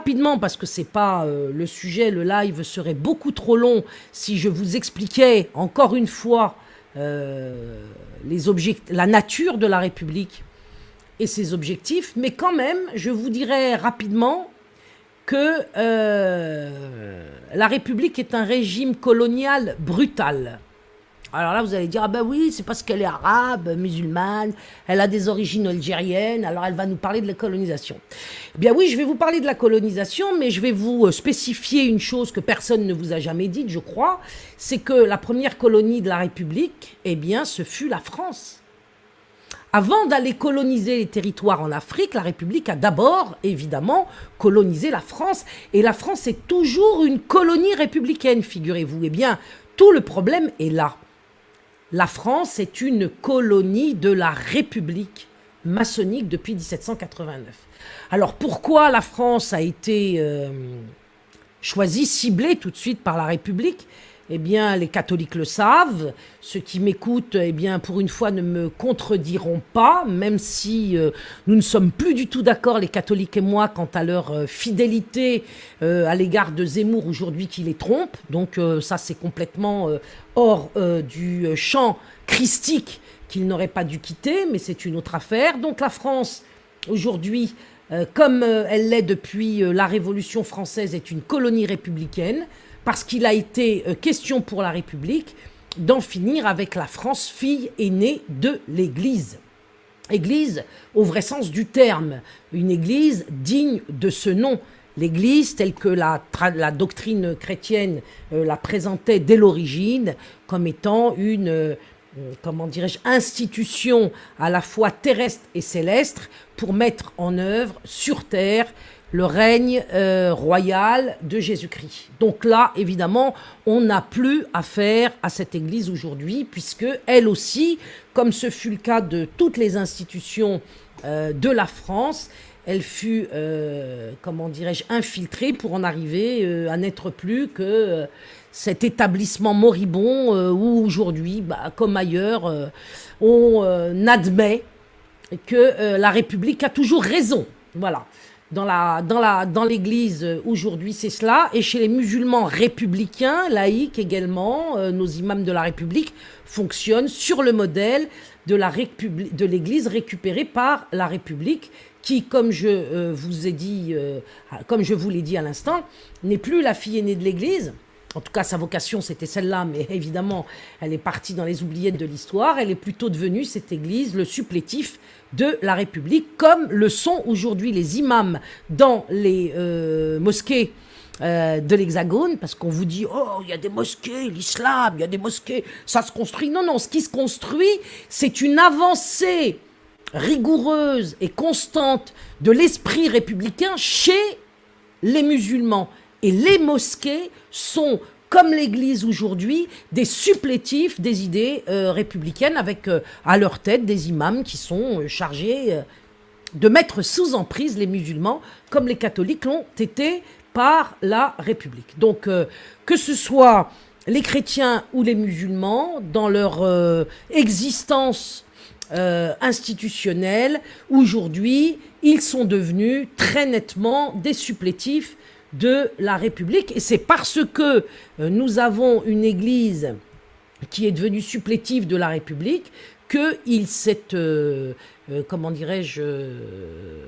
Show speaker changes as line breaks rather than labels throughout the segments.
Rapidement, parce que c'est pas le sujet, le live serait beaucoup trop long si je vous expliquais encore une fois la nature de la République et ses objectifs, mais quand même, je vous dirais rapidement que la République est un régime colonial brutal. Alors là, vous allez dire, ah ben oui, c'est parce qu'elle est arabe, musulmane, elle a des origines algériennes, alors elle va nous parler de la colonisation. Eh bien oui, je vais vous parler de la colonisation, mais je vais vous spécifier une chose que personne ne vous a jamais dite, je crois, c'est que la première colonie de la République, eh bien, ce fut la France. Avant d'aller coloniser les territoires en Afrique, la République a d'abord, évidemment, colonisé la France. Et la France est toujours une colonie républicaine, figurez-vous. Eh bien, tout le problème est là. La France est une colonie de la République maçonnique depuis 1789. Alors pourquoi la France a été choisie, ciblée tout de suite par la République ? Eh bien, les catholiques le savent. Ceux qui m'écoutent, eh bien, pour une fois, ne me contrediront pas, même si nous ne sommes plus du tout d'accord, les catholiques et moi, quant à leur fidélité à l'égard de Zemmour aujourd'hui qui les trompe. Donc ça, c'est complètement hors du champ christique qu'ils n'auraient pas dû quitter, mais c'est une autre affaire. Donc la France, aujourd'hui, comme elle l'est depuis la Révolution française, est une colonie républicaine, parce qu'il a été question pour la République d'en finir avec la France, fille aînée de l'Église. Église au vrai sens du terme, une église digne de ce nom. L'Église, telle que la doctrine chrétienne la présentait dès l'origine, comme étant une, comment dirais-je, institution à la fois terrestre et céleste pour mettre en œuvre sur terre le règne royal de Jésus-Christ. Donc là, évidemment, on n'a plus affaire à cette Église aujourd'hui, puisque elle aussi, comme ce fut le cas de toutes les institutions de la France, elle fut, comment dirais-je, infiltrée pour en arriver à n'être plus que cet établissement moribond où aujourd'hui, comme ailleurs, on admet que la République a toujours raison. Voilà. Dans l'Église aujourd'hui, c'est cela. Et chez les musulmans républicains, laïcs également, nos imams de la République fonctionnent sur le modèle de l'Église récupérée par la République, qui, comme je vous ai dit, comme je vous l'ai dit à l'instant, n'est plus la fille aînée de l'Église. En tout cas, sa vocation, c'était celle-là, mais évidemment, elle est partie dans les oubliettes de l'histoire. Elle est plutôt devenue, cette Église, le supplétif de la République, comme le sont aujourd'hui les imams dans les mosquées de l'Hexagone, parce qu'on vous dit « Oh, il y a des mosquées, l'islam, il y a des mosquées, ça se construit. » Non, non, ce qui se construit, c'est une avancée rigoureuse et constante de l'esprit républicain chez les musulmans. Et les mosquées sont, comme l'Église aujourd'hui, des supplétifs des idées républicaines avec à leur tête des imams qui sont chargés de mettre sous emprise les musulmans, comme les catholiques l'ont été par la République. Donc, que ce soit les chrétiens ou les musulmans, dans leur existence institutionnelle, aujourd'hui, ils sont devenus très nettement des supplétifs de la République. Et c'est parce que nous avons une Église qui est devenue supplétive de la République qu'il s'est, comment dirais-je,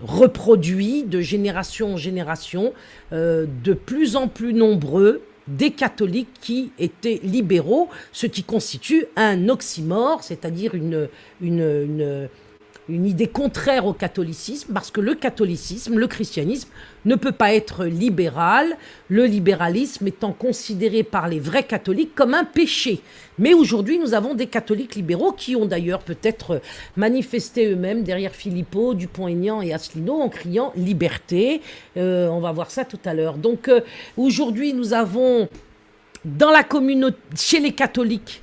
reproduit de génération en génération, de plus en plus nombreux des catholiques qui étaient libéraux, ce qui constitue un oxymore, c'est-à-dire une idée contraire au catholicisme, parce que le catholicisme, le christianisme, ne peut pas être libéral, le libéralisme étant considéré par les vrais catholiques comme un péché. Mais aujourd'hui, nous avons des catholiques libéraux qui ont d'ailleurs peut-être manifesté eux-mêmes derrière Philippot, Dupont-Aignan et Asselineau en criant « liberté ». On va voir ça tout à l'heure. Donc aujourd'hui, nous avons dans la communauté, chez les catholiques,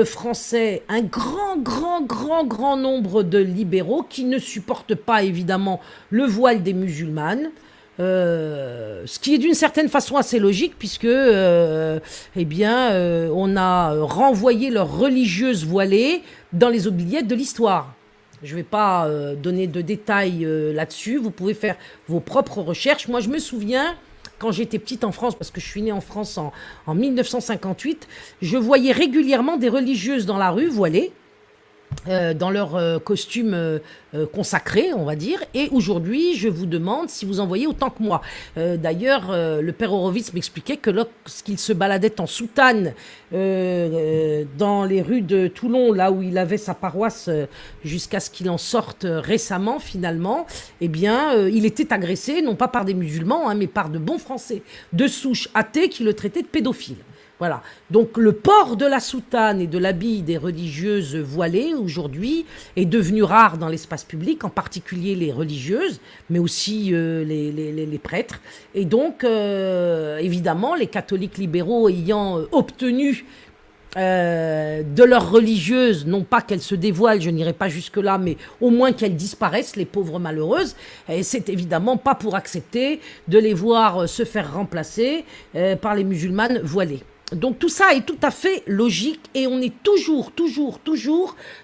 français, un grand nombre de libéraux qui ne supportent pas évidemment le voile des musulmanes, ce qui est d'une certaine façon assez logique puisque eh bien, on a renvoyé leurs religieuses voilées dans les oubliettes de l'histoire. Je ne vais pas donner de détails là-dessus. Vous pouvez faire vos propres recherches. Moi, je me souviens, quand j'étais petite en France, parce que je suis née en France en 1958, je voyais régulièrement des religieuses dans la rue, voilées, dans leur costume consacré, on va dire. Et aujourd'hui, je vous demande si vous en voyez autant que moi. D'ailleurs, le père Horowitz m'expliquait que lorsqu'il se baladait en soutane dans les rues de Toulon, là où il avait sa paroisse, jusqu'à ce qu'il en sorte récemment, finalement, eh bien, il était agressé, non pas par des musulmans, hein, mais par de bons Français, de souche athée qui le traitaient de pédophile. Voilà. Donc le port de la soutane et de l'habit des religieuses voilées aujourd'hui est devenu rare dans l'espace public, en particulier les religieuses, mais aussi les prêtres. Et donc, évidemment, les catholiques libéraux ayant obtenu de leurs religieuses, non pas qu'elles se dévoilent, je n'irai pas jusque-là, mais au moins qu'elles disparaissent, les pauvres malheureuses, et c'est évidemment pas pour accepter de les voir se faire remplacer par les musulmanes voilées. Donc tout ça est tout à fait logique et on est toujours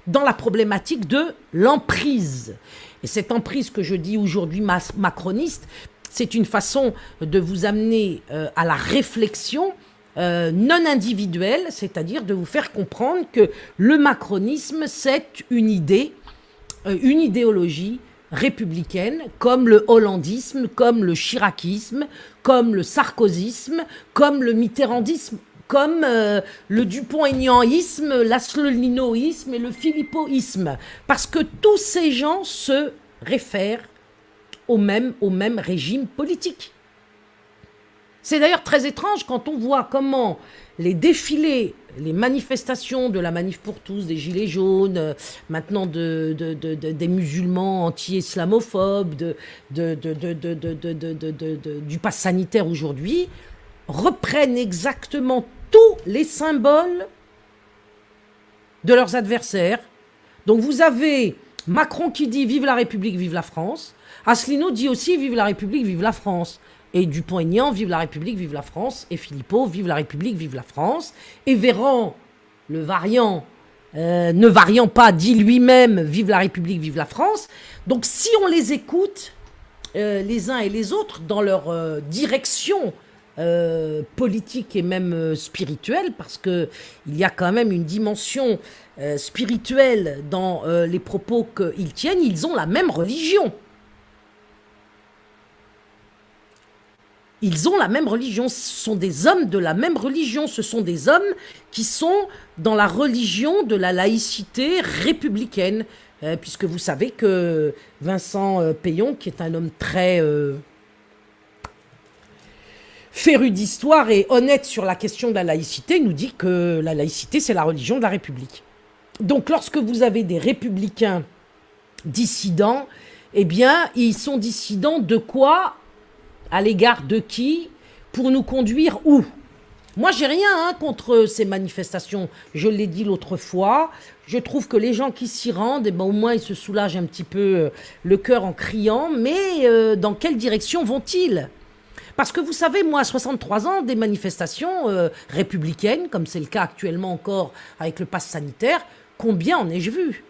dans la problématique de l'emprise. Et cette emprise que je dis aujourd'hui macroniste, c'est une façon de vous amener à la réflexion non individuelle, c'est-à-dire de vous faire comprendre que le macronisme, c'est une idée, une idéologie républicaine, comme le hollandisme, comme le chiracisme, comme le sarkozysme, comme le mitterrandisme, comme le Dupont-Aignanisme, l'Asselineauisme et le philippoïsme. Parce que tous ces gens se réfèrent au même régime politique. C'est d'ailleurs très étrange quand on voit comment les défilés, les manifestations de la Manif pour tous, des Gilets jaunes, maintenant des musulmans anti-islamophobes, du pass sanitaire aujourd'hui, reprennent exactement tous les symboles de leurs adversaires. Donc vous avez Macron qui dit « Vive la République, vive la France ». Asselineau dit aussi « Vive la République, vive la France ». Et Dupont-Aignan, vive la République, vive la France. Et Philippot, vive la République, vive la France. Et Véran, le variant, ne variant pas, dit lui-même, vive la République, vive la France. Donc si on les écoute, les uns et les autres, dans leur direction politique et même spirituelle, parce qu'il y a quand même une dimension spirituelle dans les propos qu'ils tiennent, ils ont la même religion. Ils ont la même religion, ce sont des hommes de la même religion, ce sont des hommes qui sont dans la religion de la laïcité républicaine, puisque vous savez que Vincent Payon, qui est un homme très féru d'histoire et honnête sur la question de la laïcité, nous dit que la laïcité, c'est la religion de la République. Donc lorsque vous avez des républicains dissidents, eh bien, ils sont dissidents de quoi ? À l'égard de qui? Pour nous conduire où? Moi, j'ai rien contre ces manifestations. Je l'ai dit l'autre fois. Je trouve que les gens qui s'y rendent, eh ben, au moins, ils se soulagent un petit peu le cœur en criant. Mais dans quelle direction vont-ils? Parce que vous savez, moi, à 63 ans, des manifestations républicaines, comme c'est le cas actuellement encore avec le pass sanitaire, combien en ai-je vu?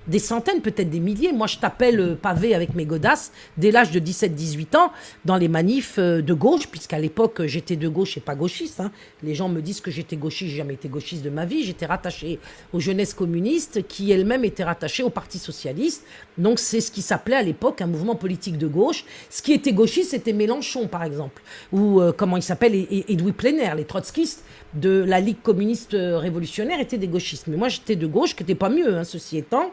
Des centaines, peut-être des milliers. Moi, je tapais le pavé avec mes godasses dès l'âge de 17-18 ans dans les manifs de gauche, puisqu'à l'époque, j'étais de gauche et pas gauchiste. Hein. Les gens me disent que j'étais gauchiste, j'ai jamais été gauchiste de ma vie. J'étais rattachée aux jeunesses communistes qui elles-mêmes étaient rattachées au Parti socialiste. Donc, c'est ce qui s'appelait à l'époque un mouvement politique de gauche. Ce qui était gauchiste, c'était Mélenchon, par exemple. Ou, comment il s'appelle, Edoui Plenel, les trotskistes de la Ligue communiste révolutionnaire étaient des gauchistes. Mais moi, j'étais de gauche, qui n'était pas mieux, hein, ceci étant.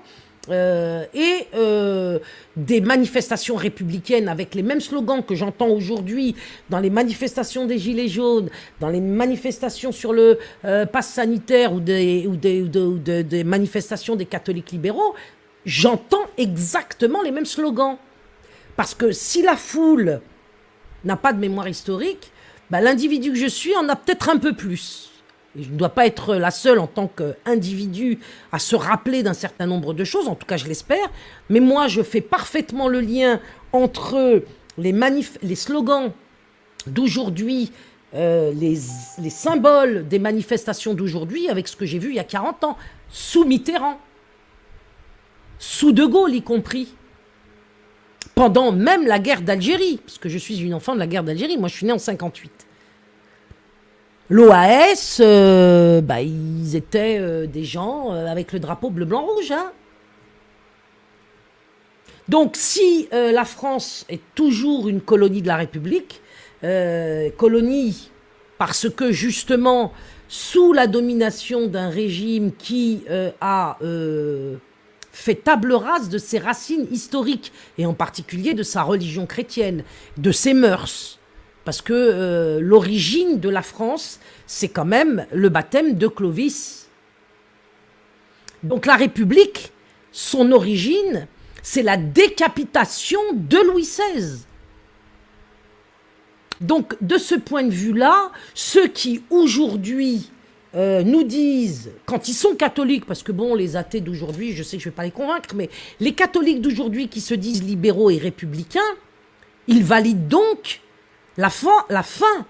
Des manifestations républicaines avec les mêmes slogans que j'entends aujourd'hui dans les manifestations des Gilets jaunes, dans les manifestations sur le pass sanitaire ou des manifestations des catholiques libéraux, j'entends exactement les mêmes slogans. Parce que si la foule n'a pas de mémoire historique, bah, l'individu que je suis en a peut-être un peu plus. Et je ne dois pas être la seule en tant qu'individu à se rappeler d'un certain nombre de choses, en tout cas je l'espère, mais moi je fais parfaitement le lien entre les slogans d'aujourd'hui, les symboles des manifestations d'aujourd'hui avec ce que j'ai vu il y a 40 ans, sous Mitterrand. sous De Gaulle y compris, pendant même la guerre d'Algérie, parce que je suis une enfant de la guerre d'Algérie, moi je suis né en 58. L'OAS, ils étaient des gens avec le drapeau bleu-blanc-rouge. Hein. Donc si la France est toujours une colonie de la République, colonie parce que justement, sous la domination d'un régime qui a fait table rase de ses racines historiques, et en particulier de sa religion chrétienne, de ses mœurs, parce que l'origine de la France, c'est quand même le baptême de Clovis. Donc la République, son origine, c'est la décapitation de Louis XVI. Donc de ce point de vue-là, ceux qui aujourd'hui nous disent, quand ils sont catholiques, parce que bon, les athées d'aujourd'hui, je sais que je ne vais pas les convaincre, mais les catholiques d'aujourd'hui qui se disent libéraux et républicains, ils valident donc la fin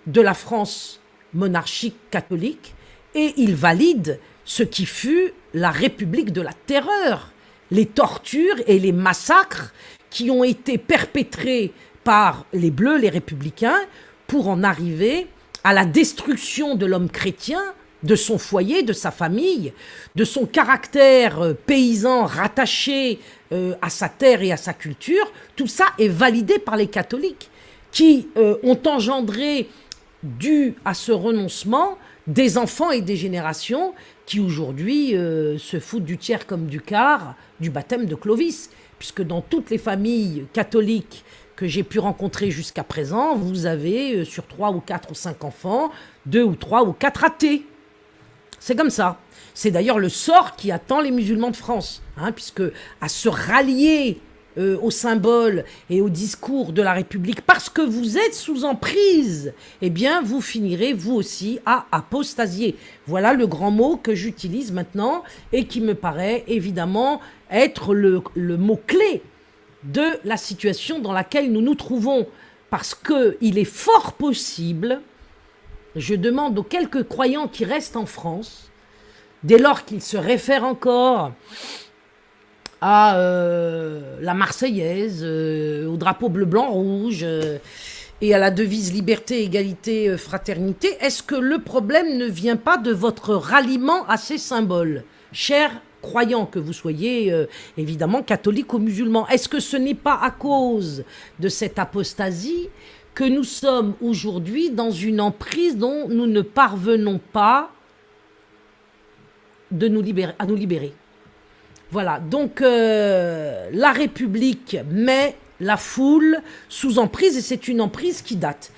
de la France monarchique catholique, et ils valident ce qui fut la République de la terreur, les tortures et les massacres qui ont été perpétrés par les Bleus, les républicains, pour en arriver à la destruction de l'homme chrétien, de son foyer, de sa famille, de son caractère paysan rattaché à sa terre et à sa culture. Tout ça est validé par les catholiques qui ont engendré, dû à ce renoncement, des enfants et des générations qui aujourd'hui se foutent du tiers comme du quart du baptême de Clovis. Puisque dans toutes les familles catholiques que j'ai pu rencontrer jusqu'à présent, vous avez sur 3 ou 4 ou 5 enfants, 2 ou 3 ou 4 athées. C'est comme ça. C'est d'ailleurs le sort qui attend les musulmans de France, hein, puisque à se rallier au symbole et au discours de la République, parce que vous êtes sous emprise, eh bien, vous finirez, vous aussi, à apostasier. Voilà le grand mot que j'utilise maintenant et qui me paraît évidemment être le mot-clé de la situation dans laquelle nous nous trouvons. Parce qu'il est fort possible, je demande aux quelques croyants qui restent en France, dès lors qu'ils se réfèrent encore à la Marseillaise, au drapeau bleu-blanc-rouge et à la devise liberté, égalité, fraternité, est-ce que le problème ne vient pas de votre ralliement à ces symboles, chers croyants, que vous soyez évidemment catholiques ou musulmans? Est-ce que ce n'est pas à cause de cette apostasie que nous sommes aujourd'hui dans une emprise dont nous ne parvenons pas à nous libérer? Voilà, donc la République met la foule sous emprise, et c'est une emprise qui date.